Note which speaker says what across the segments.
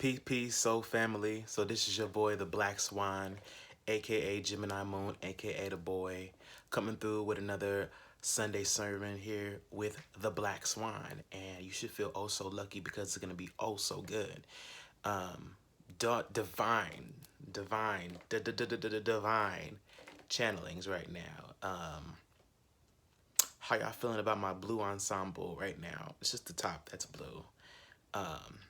Speaker 1: Peace, soul family. So this is your boy, the Black Swan, aka Gemini Moon, aka the boy, coming through with another Sunday sermon here with the Black Swan, and you should feel oh so lucky because it's gonna be oh so good. Um, divine, divine channelings right now. How y'all feeling about my blue ensemble right now? It's just the top that's blue. Um,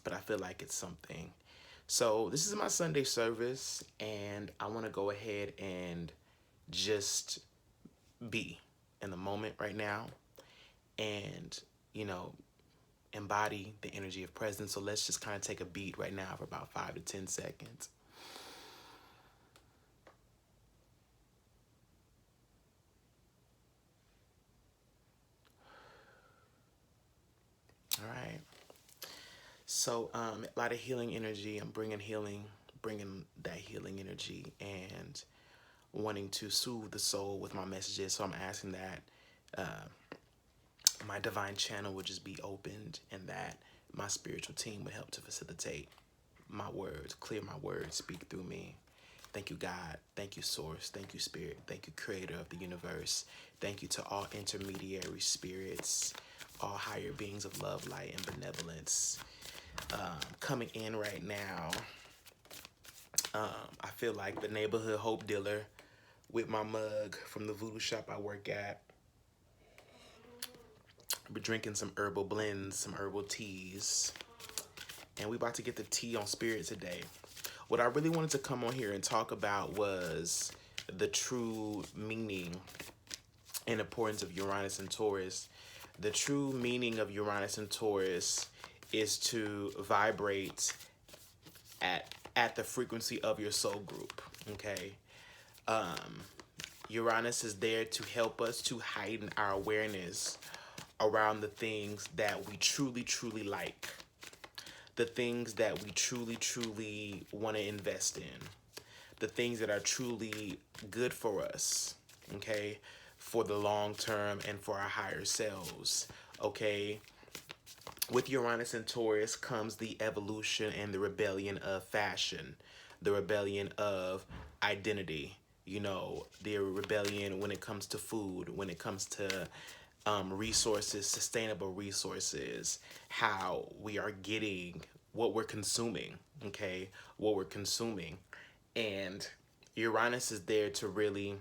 Speaker 1: but I feel like it's something. So this is my Sunday service, and I want to go ahead and just be in the moment right now, and you know, embody the energy of presence. So let's just kind of take a beat right now for about 5 to 10 seconds. All right. So a lot of healing energy. I'm bringing that healing energy, and wanting to soothe the soul with my messages. So I'm asking that my divine channel would just be opened, and that my spiritual team would help to facilitate my words, clear my words, speak through me. Thank you, God. Thank you, Source. Thank you, Spirit. Thank you, Creator of the universe. Thank you to all intermediary spirits, all higher beings of love, light, and benevolence. Coming in right now, I feel like the neighborhood hope dealer with my mug from the voodoo shop I work at. We're drinking some herbal blends, some herbal teas, and we about to get the tea on spirit today. What I really wanted to come on here and talk about was the true meaning and importance of Uranus and Taurus. The true meaning of Uranus and Taurus is to vibrate at the frequency of your soul group, okay? Uranus is there to help us to heighten our awareness around the things that we truly like, the things that we truly want to invest in, the things that are truly good for us, okay, for the long term and for our higher selves, okay? With Uranus and Taurus comes the evolution and the rebellion of fashion, the rebellion of identity, you know, the rebellion when it comes to food, when it comes to resources, sustainable resources, how we are getting what we're consuming, okay, what we're consuming. And Uranus is there to really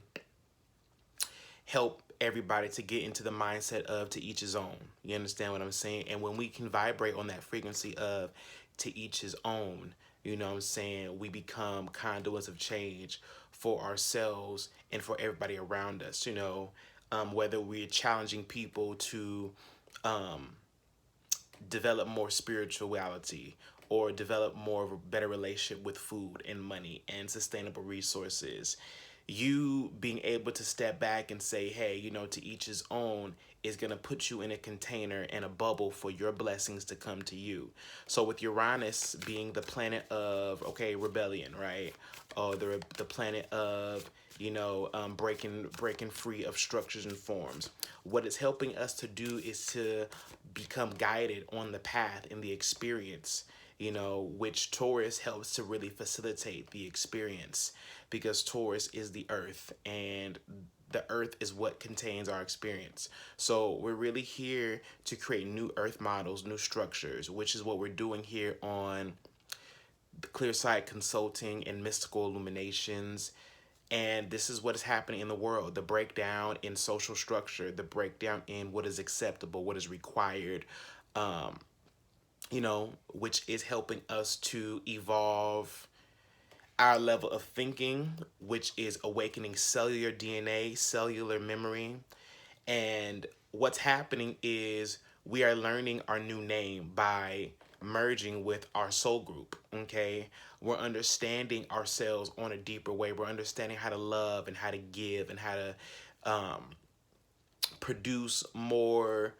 Speaker 1: help everybody to get into the mindset of to each his own. You understand what I'm saying? And when we can vibrate on that frequency of to each his own, you know what I'm saying, we become conduits of change for ourselves and for everybody around us, you know, whether we're challenging people to develop more spirituality or develop more of a better relationship with food and money and sustainable resources. You being able to step back and say, hey, you know, to each his own is going to put you in a container and a bubble for your blessings to come to you. So with Uranus being the planet of, okay, rebellion, right? Or the planet of, you know, breaking free of structures and forms. What it's helping us to do is to become guided on the path and the experience, you know, which Taurus helps to really facilitate the experience, because Taurus is the earth, and the earth is what contains our experience. So we're really here to create new earth models, new structures, which is what we're doing here on the Clear Sight Consulting and Mystical Illuminations. And this is what is happening in the world, the breakdown in social structure, the breakdown in what is acceptable, what is required, you know, which is helping us to evolve our level of thinking, which is awakening cellular DNA, cellular memory. And what's happening is we are learning our new name by merging with our soul group, okay? We're understanding ourselves on a deeper way. We're understanding how to love and how to give and how to produce more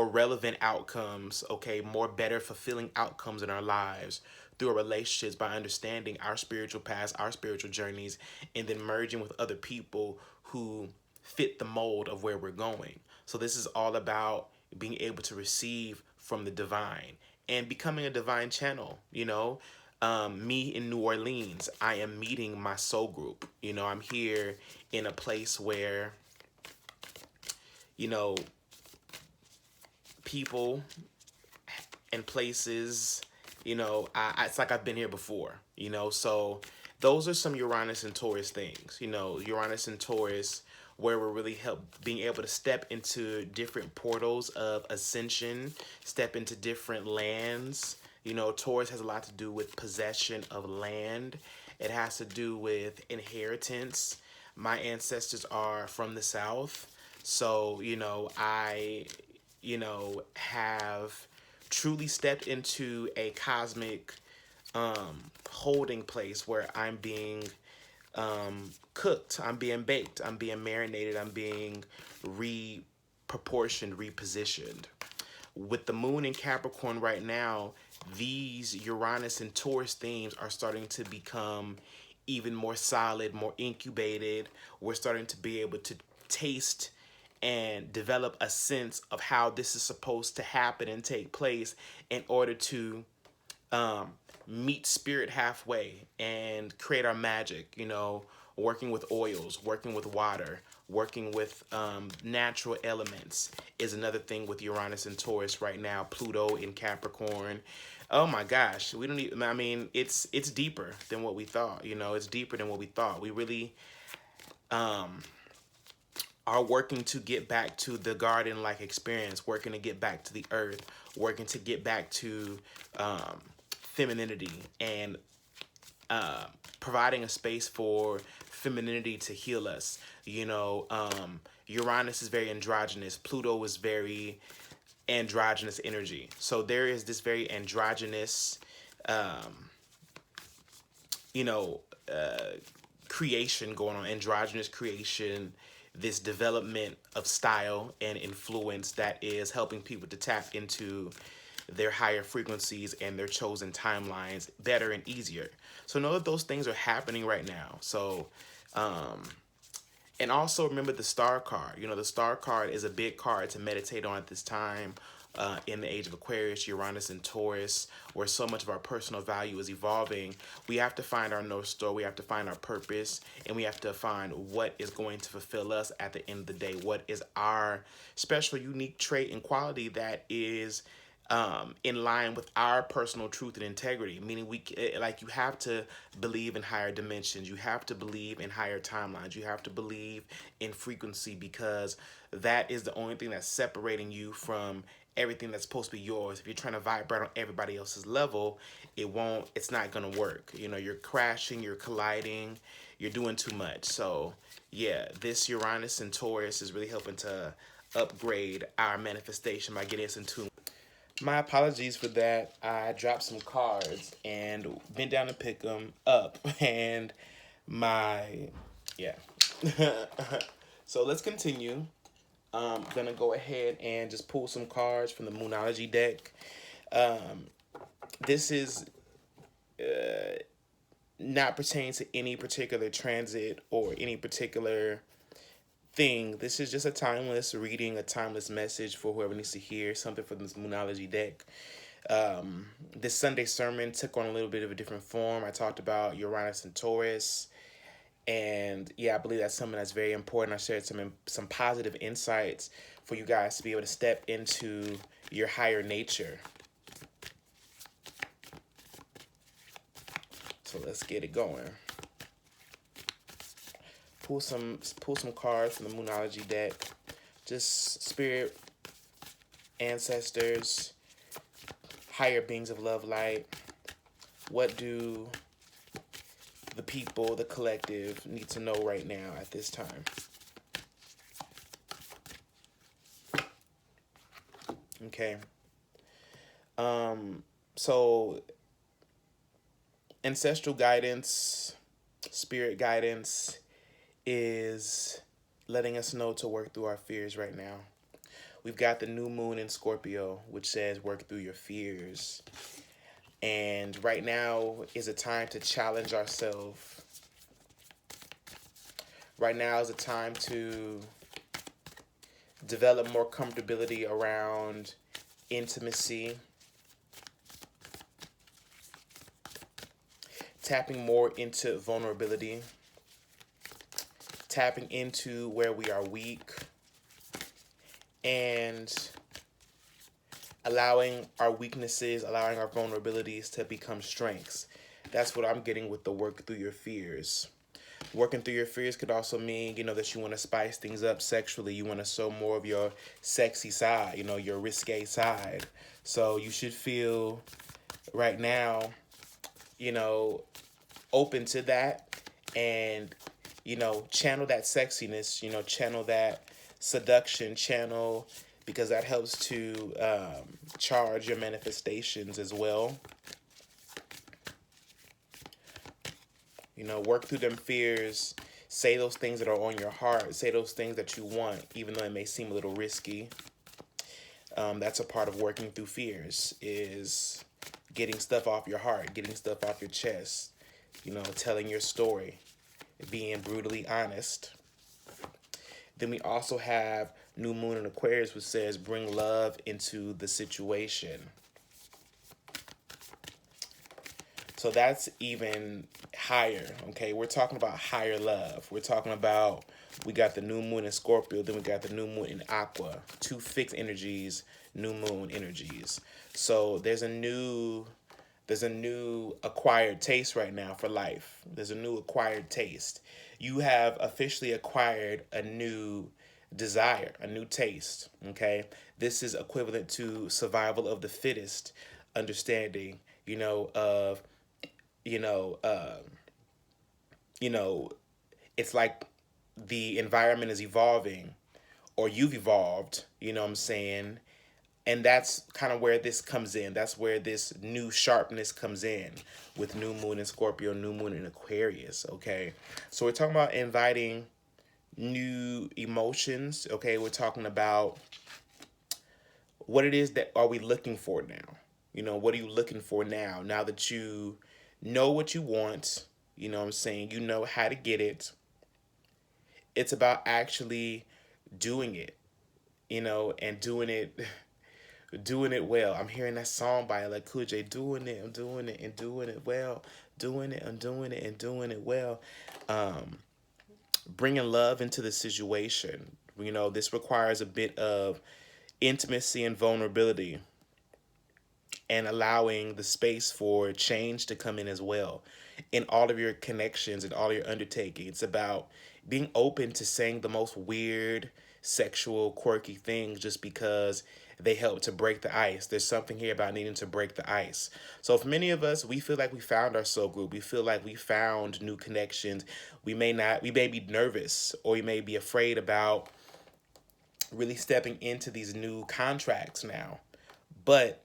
Speaker 1: relevant outcomes, okay, more better fulfilling outcomes in our lives through our relationships, by understanding our spiritual past, our spiritual journeys, and then merging with other people who fit the mold of where we're going. So this is all about, being able to receive from the divine and becoming a divine channel. Me in New Orleans, I am meeting my soul group. I'm here in a place where, you know, people and places, it's like I've been here before, so those are some Uranus and Taurus things, Uranus and Taurus, where we're really being able to step into different portals of ascension, step into different lands. Taurus has a lot to do with possession of land. It has to do with inheritance. My ancestors are from the South, so, I, have truly stepped into a cosmic holding place where I'm being cooked, I'm being baked, I'm being marinated, I'm being reproportioned, repositioned. With the moon in Capricorn right now, these Uranus and Taurus themes are starting to become even more solid, more incubated. We're starting to be able to taste and develop a sense of how this is supposed to happen and take place in order to meet spirit halfway and create our magic, working with oils, working with water, working with natural elements is another thing with Uranus and Taurus right now. Pluto in Capricorn. Oh my gosh, we don't even, it's deeper than what we thought, it's deeper than what we thought. We really are working to get back to the garden-like experience, working to get back to the earth, working to get back to femininity and providing a space for femininity to heal us. Uranus is very androgynous. Pluto is very androgynous energy. So there is this very androgynous, creation going on, androgynous creation, this development of style and influence that is helping people to tap into their higher frequencies and their chosen timelines better and easier. So know that those things are happening right now. So, and also remember the star card. The star card is a big card to meditate on at this time. In the age of Aquarius, Uranus, and Taurus, where so much of our personal value is evolving, we have to find our North Star, we have to find our purpose, and we have to find what is going to fulfill us at the end of the day. What is our special, unique trait and quality that is in line with our personal truth and integrity, meaning you have to believe in higher dimensions. You have to believe in higher timelines. You have to believe in frequency, because that is the only thing that's separating you from everything that's supposed to be yours. If you're trying to vibrate on everybody else's level, it's not going to work. You're crashing, you're colliding, you're doing too much. So yeah, this Uranus and Taurus is really helping to upgrade our manifestation by getting us in tune. My apologies for that. I dropped some cards and bent down to pick them up, and yeah. So let's continue. I'm gonna go ahead and just pull some cards from the Moonology deck. This is not pertaining to any particular transit or any particular thing. This is just a timeless reading, a timeless message for whoever needs to hear something from this Moonology deck. This Sunday sermon took on a little bit of a different form. I talked about Uranus and Taurus. And yeah, I believe that's something that's very important. I shared some positive insights for you guys to be able to step into your higher nature. So let's get it going. Pull some cards from the Moonology deck. Just spirit, ancestors, higher beings of love, light. What do the people, the collective, need to know right now at this time? Okay. So ancestral guidance, spirit guidance is letting us know to work through our fears right now. We've got the new moon in Scorpio, which says work through your fears. And right now is a time to challenge ourselves. Right now is a time to develop more comfortability around intimacy, tapping more into vulnerability, tapping into where we are weak, and allowing our weaknesses, allowing our vulnerabilities to become strengths. That's what I'm getting with the work through your fears. Working through your fears could also mean, that you want to spice things up sexually. You want to show more of your sexy side, your risque side. So you should feel right now, open to that, and, channel that sexiness, channel that seduction, channel, because that helps to charge your manifestations as well. Work through them fears. Say those things that are on your heart. Say those things that you want, even though it may seem a little risky. That's a part of working through fears, is getting stuff off your heart, getting stuff off your chest, telling your story, being brutally honest. Then we also have New Moon in Aquarius, which says bring love into the situation. So that's even higher, okay? We're talking about higher love. We're talking about, we got the new moon in Scorpio, then we got the new moon in Aqua. 2 fixed energies, new moon energies. So there's a new acquired taste right now for life. There's a new acquired taste. You have officially acquired a new desire, a new taste, okay? This is equivalent to survival of the fittest understanding, of it's like the environment is evolving, or you've evolved, what I'm saying? And that's kind of where this comes in. That's where this new sharpness comes in with new moon in Scorpio, new moon in Aquarius, okay? So we're talking about inviting new emotions, okay? We're talking about what it is that are we looking for now? What are you looking for now? Now that you know what you want, what I'm saying? You know how to get it. It's about actually doing it, and doing it well. I'm hearing that song by like Cool J, doing it, I'm doing it and doing it well. Doing it, I'm doing it and doing it well. Bringing love into the situation. This requires a bit of intimacy and vulnerability, and allowing the space for change to come in as well. In all of your connections and all your undertakings, it's about being open to saying the most weird, sexual, quirky things just because they help to break the ice. There's something here about needing to break the ice. So for many of us, we feel like we found our soul group. We feel like we found new connections. We may be nervous, or we may be afraid about really stepping into these new contracts now. But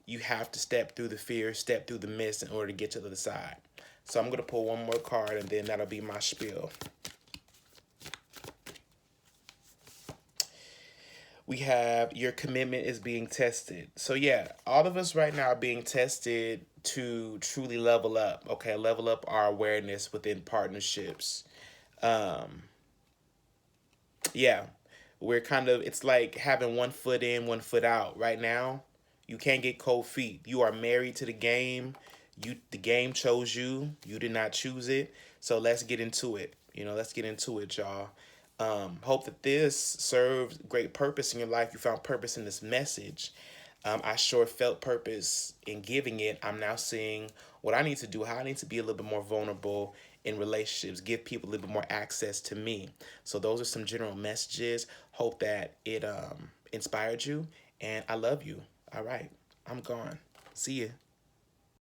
Speaker 1: you have to step through the fear, step through the mist in order to get to the other side. So I'm going to pull one more card, and then that'll be my spiel. We have your commitment is being tested. So yeah, all of us right now are being tested to truly level up. Okay, level up our awareness within partnerships. Yeah, it's like having one foot in, one foot out. Right now, you can't get cold feet. You are married to the game. The game chose you. You did not choose it. So let's get into it. Let's get into it, y'all. Hope that this serves great purpose in your life. You found purpose in this message. I sure felt purpose in giving it. I'm now seeing what I need to do, how I need to be a little bit more vulnerable in relationships, give people a little bit more access to me. So those are some general messages. Hope that it inspired you, and I love you. All right, I'm gone. See ya.